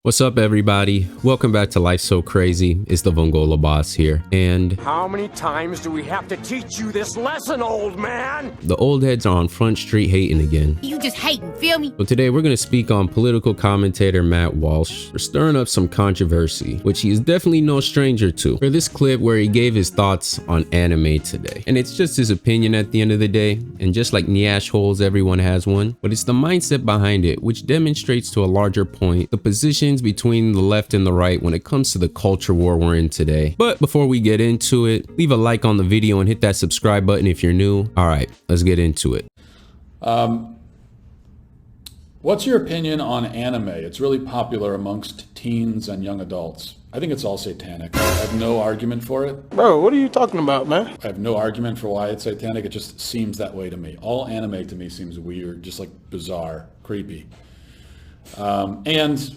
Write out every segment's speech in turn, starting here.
What's up, everybody? Welcome back to Life So Crazy. It's the Vongola boss here, and how many times do we have to teach you this lesson, old man? The old heads are on Front Street hating again. You just hating, feel me? So today we're going to speak on political commentator Matt Walsh for stirring up some controversy, which he is definitely no stranger to, for this clip where he gave his thoughts on anime today. And it's just his opinion at the end of the day, and just like Nyash holes, everyone has one, but it's the mindset behind it which demonstrates to a larger point the position between the left and the right when it comes to the culture war we're in today. But before we get into it, leave a like on the video and hit that subscribe button if you're new. All right, let's get into it. What's your opinion on anime? It's really popular amongst teens and young adults. I think it's all satanic. I have no argument for it. Bro, what are you talking about, man? I have no argument for why it's satanic. It just seems that way to me. All anime to me seems weird, just like bizarre, creepy. And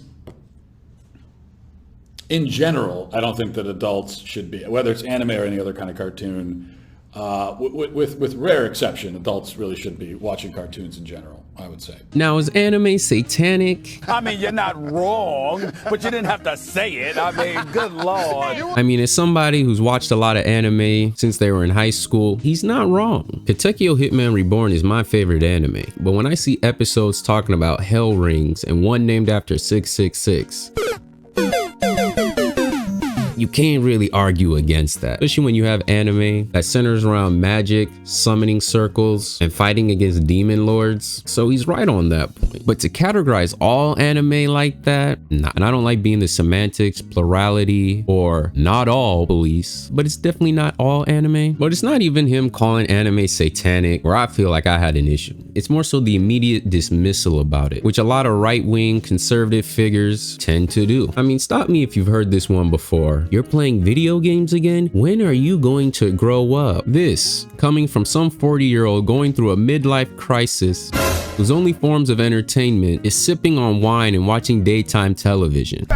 in general, I don't think that adults should be, whether it's anime or any other kind of cartoon, with rare exception, adults really shouldn't be watching cartoons in general, I would say. Now, is anime satanic? I mean, you're not wrong, but you didn't have to say it. I mean, good Lord. I mean, as somebody who's watched a lot of anime since they were in high school, he's not wrong. Katekyo Hitman Reborn is my favorite anime, but when I see episodes talking about hell rings and one named after 666, you can't really argue against that, especially when you have anime that centers around magic, summoning circles, and fighting against demon lords. So he's right on that point. But to categorize all anime like that, nah. And I don't like being the semantics, plurality, or not all police, but it's definitely not all anime. But it's not even him calling anime satanic where I feel like I had an issue. It's more so the immediate dismissal about it, which a lot of right-wing conservative figures tend to do. I mean, stop me if you've heard this one before. You're playing video games again? When are you going to grow up? This, coming from some 40-year-old going through a midlife crisis whose only forms of entertainment is sipping on wine and watching daytime television.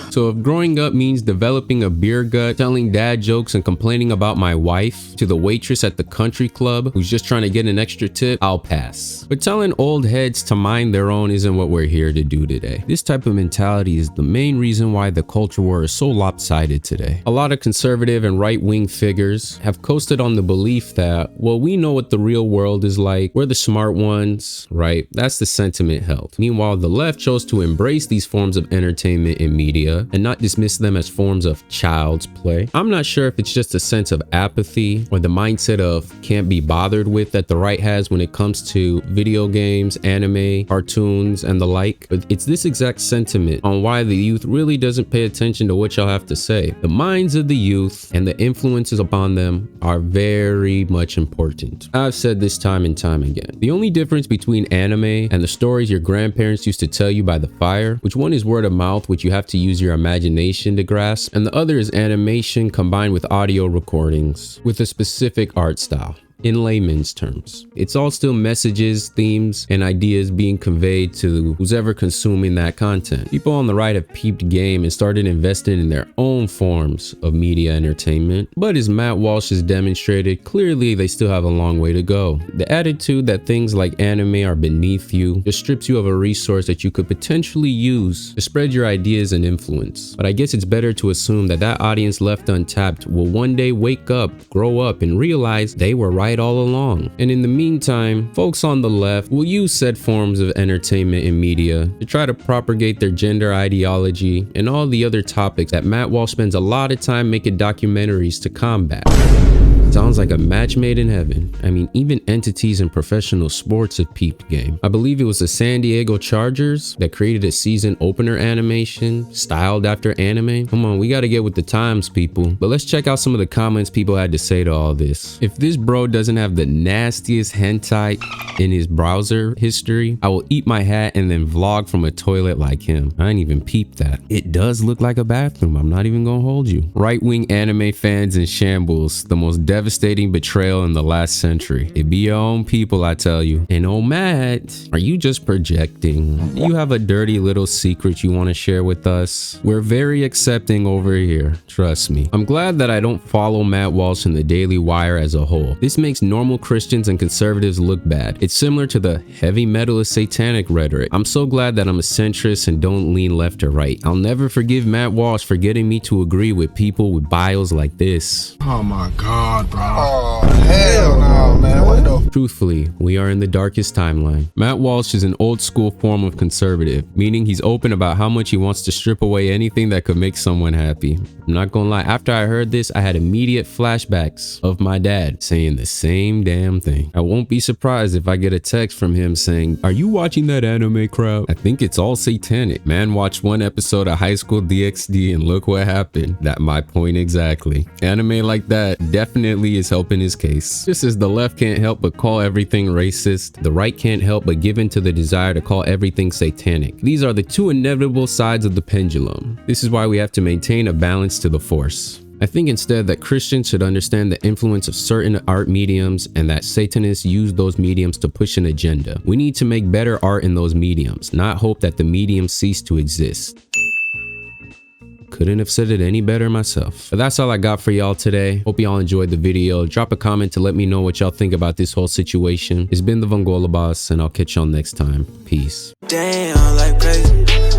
So if growing up means developing a beer gut, telling dad jokes and complaining about my wife to the waitress at the country club who's just trying to get an extra tip, I'll pass. But telling old heads to mind their own isn't what we're here to do today. This type of mentality is the main reason why the culture war is so lopsided today. A lot of conservative and right-wing figures have coasted on the belief that, well, we know what the real world is like, we're the smart ones, right? That's the sentiment held. Meanwhile, the left chose to embrace these forms of entertainment in media and not dismiss them as forms of child's play. I'm not sure if it's just a sense of apathy or the mindset of can't be bothered with that the right has when it comes to video games, anime, cartoons, and the like, but it's this exact sentiment on why the youth really doesn't pay attention to what y'all have to say. The minds of the youth and the influences upon them are very much important. I've said this time and time again. The only difference between anime and the stories your grandparents used to tell you by the fire, which one is word of mouth, which you have to use your imagination to grasp, and the other is animation combined with audio recordings with a specific art style. In layman's terms, it's all still messages, themes, and ideas being conveyed to who's ever consuming that content. People on the right have peeped game and started investing in their own forms of media entertainment, but as Matt Walsh has demonstrated, clearly they still have a long way to go. The attitude that things like anime are beneath you just strips you of a resource that you could potentially use to spread your ideas and influence. But I guess it's better to assume that that audience left untapped will one day wake up, grow up, and realize they were right all along. And in the meantime, folks on the left will use said forms of entertainment and media to try to propagate their gender ideology and all the other topics that Matt Walsh spends a lot of time making documentaries to combat. Sounds like a match made in heaven. I mean, even entities in professional sports have peeped game. I believe it was the San Diego Chargers that created a season opener animation styled after anime. Come on, we gotta get with the times, people. But let's check out some of the comments people had to say to all this. If this bro doesn't have the nastiest hentai in his browser history, I will eat my hat and then vlog from a toilet like him. I ain't even peeped that. It does look like a bathroom, I'm not even gonna hold you. Right-wing anime fans in shambles, the most devastating devastating betrayal in the last century. It be your own people, I tell you. And oh, Matt, are you just projecting? You have a dirty little secret you want to share with us? We're very accepting over here, trust me. I'm glad that I don't follow Matt Walsh and the Daily Wire as a whole. This makes normal Christians and conservatives look bad. It's similar to the heavy metalist satanic rhetoric. I'm so glad that I'm a centrist and don't lean left or right. I'll never forgive Matt Walsh for getting me to agree with people with bios like this. Oh my God, bro. Oh, hell no, man. What the? Truthfully, we are in the darkest timeline. Matt Walsh is an old school form of conservative, meaning he's open about how much he wants to strip away anything that could make someone happy. I'm not gonna lie, after I heard this, I had immediate flashbacks of my dad saying the same damn thing. I won't be surprised if I get a text from him saying, "Are you watching that anime crowd? I think it's all satanic." Man watched one episode of High School DxD and look what happened. That my point exactly. Anime like that definitely is helping his case. Just as the left can't help but call everything racist, the right can't help but give in to the desire to call everything satanic. These are the two inevitable sides of the pendulum. This is why we have to maintain a balance to the force. I think instead that Christians should understand the influence of certain art mediums and that Satanists use those mediums to push an agenda. We need to make better art in those mediums, not hope that the mediums cease to exist. Couldn't have said it any better myself. But that's all I got for y'all today. Hope y'all enjoyed the video. Drop a comment to let me know what y'all think about this whole situation. It's been the Vongola Boss, and I'll catch y'all next time. Peace. Damn, like crazy.